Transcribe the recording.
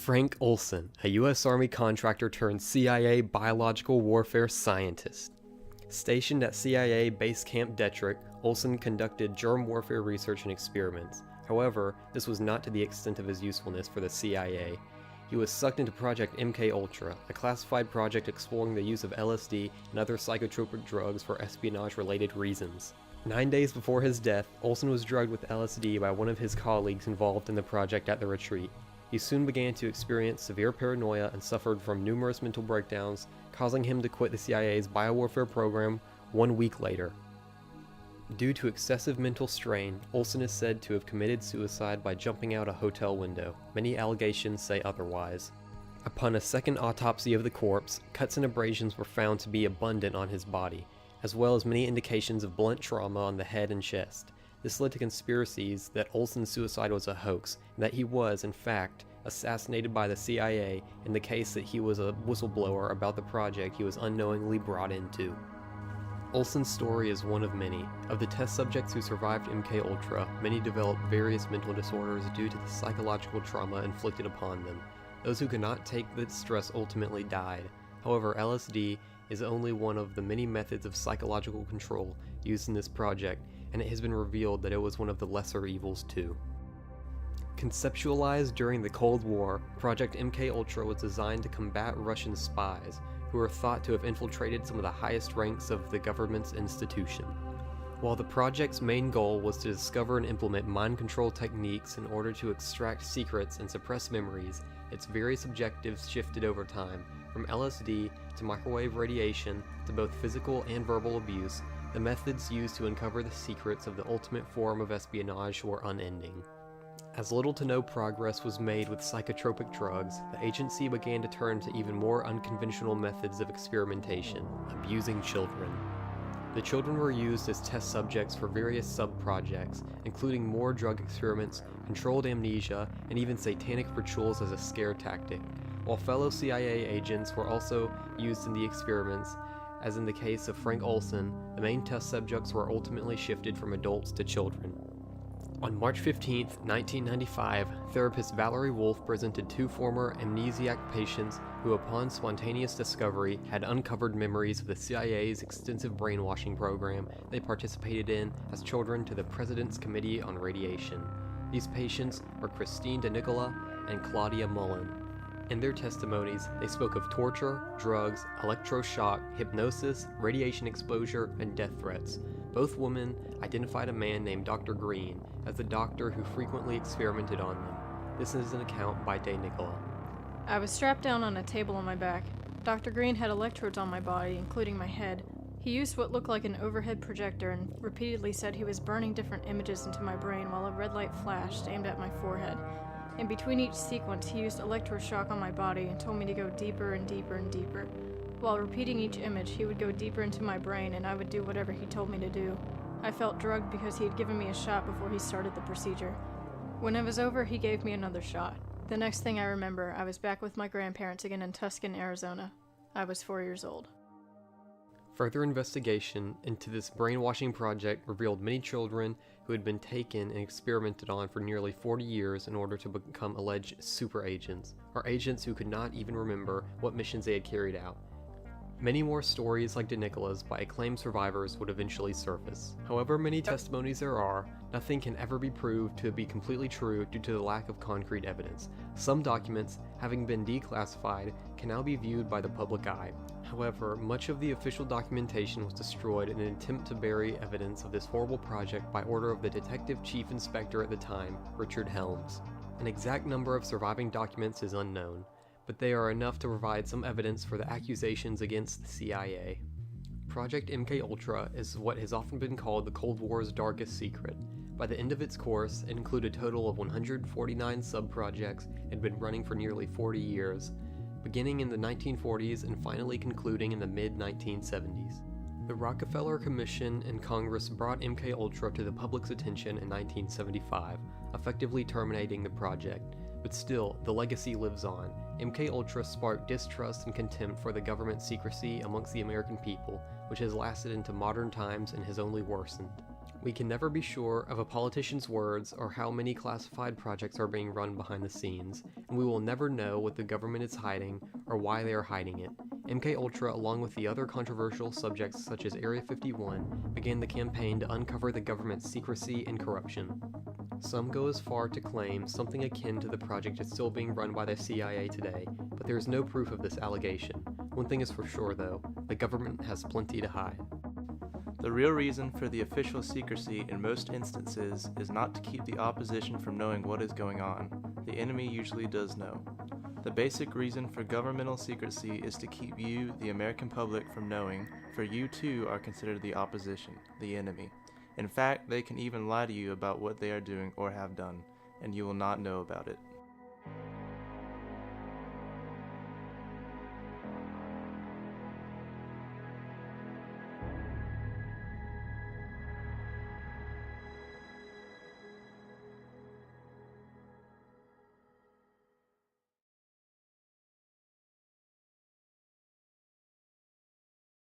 Frank Olson, a U.S. Army contractor turned CIA biological warfare scientist. Stationed at CIA Base Camp Detrick, Olson conducted germ warfare research and experiments. However, this was not to the extent of his usefulness for the CIA. He was sucked into Project Mkultra, a classified project exploring the use of LSD and other psychotropic drugs for espionage-related reasons. 9 days before his death, Olson was drugged with LSD by one of his colleagues involved in the project at the retreat. He soon began to experience severe paranoia and suffered from numerous mental breakdowns, causing him to quit the CIA's biowarfare program 1 week later. Due to excessive mental strain, Olson is said to have committed suicide by jumping out a hotel window. Many allegations say otherwise. Upon a second autopsy of the corpse, cuts and abrasions were found to be abundant on his body, as well as many indications of blunt trauma on the head and chest. This led to conspiracies that Olson's suicide was a hoax, and that he was, in fact, assassinated by the CIA in the case that he was a whistleblower about the project he was unknowingly brought into. Olson's story is one of many. Of the test subjects who survived Mkultra, many developed various mental disorders due to the psychological trauma inflicted upon them. Those who could not take the stress ultimately died. However, LSD is only one of the many methods of psychological control used in this project, and it has been revealed that it was one of the lesser evils too. Conceptualized during the Cold War, Project Mkultra was designed to combat Russian spies, who were thought to have infiltrated some of the highest ranks of the government's institution. While the project's main goal was to discover and implement mind control techniques in order to extract secrets and suppress memories, its various objectives shifted over time, from LSD to microwave radiation to both physical and verbal abuse. The methods used to uncover the secrets of the ultimate form of espionage were unending. As little to no progress was made with psychotropic drugs, the agency began to turn to even more unconventional methods of experimentation, abusing children. The children were used as test subjects for various sub-projects, including more drug experiments, controlled amnesia, and even satanic rituals as a scare tactic, while fellow CIA agents were also used in the experiments. As in the case of Frank Olson, the main test subjects were ultimately shifted from adults to children. On March 15, 1995, therapist Valerie Wolf presented 2 former amnesiac patients who, upon spontaneous discovery, had uncovered memories of the CIA's extensive brainwashing program they participated in as children to the President's Committee on Radiation. These patients were Christine DeNicola and Claudia Mullen. In their testimonies, they spoke of torture, drugs, electroshock, hypnosis, radiation exposure, and death threats. Both women identified a man named Dr. Green as the doctor who frequently experimented on them. This is an account by DeNicola. I was strapped down on a table on my back. Dr. Green had electrodes on my body, including my head. He used what looked like an overhead projector and repeatedly said he was burning different images into my brain while a red light flashed aimed at my forehead. In between each sequence, he used electroshock on my body and told me to go deeper and deeper and deeper. While repeating each image, he would go deeper into my brain and I would do whatever he told me to do. I felt drugged because he had given me a shot before he started the procedure. When it was over, he gave me another shot. The next thing I remember, I was back with my grandparents again in Tucson, Arizona. I was 4 years old. Further investigation into this brainwashing project revealed many children who had been taken and experimented on for nearly 40 years in order to become alleged super agents, or agents who could not even remember what missions they had carried out. Many more stories like DeNicola's by acclaimed survivors would eventually surface. However many testimonies there are, nothing can ever be proved to be completely true due to the lack of concrete evidence. Some documents, having been declassified, can now be viewed by the public eye. However, much of the official documentation was destroyed in an attempt to bury evidence of this horrible project by order of the Detective Chief Inspector at the time, Richard Helms. An exact number of surviving documents is unknown, but they are enough to provide some evidence for the accusations against the CIA. Project Mkultra is what has often been called the Cold War's darkest secret. By the end of its course, it included a total of 149 sub-projects and had been running for nearly 40 years, beginning in the 1940s and finally concluding in the mid-1970s. The Rockefeller Commission and Congress brought Mkultra to the public's attention in 1975, effectively terminating the project. But still, the legacy lives on. Mkultra sparked distrust and contempt for the government's secrecy amongst the American people, which has lasted into modern times and has only worsened. We can never be sure of a politician's words or how many classified projects are being run behind the scenes, and we will never know what the government is hiding or why they are hiding it. MKUltra, along with the other controversial subjects such as Area 51, began the campaign to uncover the government's secrecy and corruption. Some go as far to claim something akin to the project is still being run by the CIA today, but there is no proof of this allegation. One thing is for sure though, the government has plenty to hide. The real reason for the official secrecy in most instances is not to keep the opposition from knowing what is going on. The enemy usually does know. The basic reason for governmental secrecy is to keep you, the American public, from knowing, for you too are considered the opposition, the enemy. In fact, they can even lie to you about what they are doing or have done, and you will not know about it.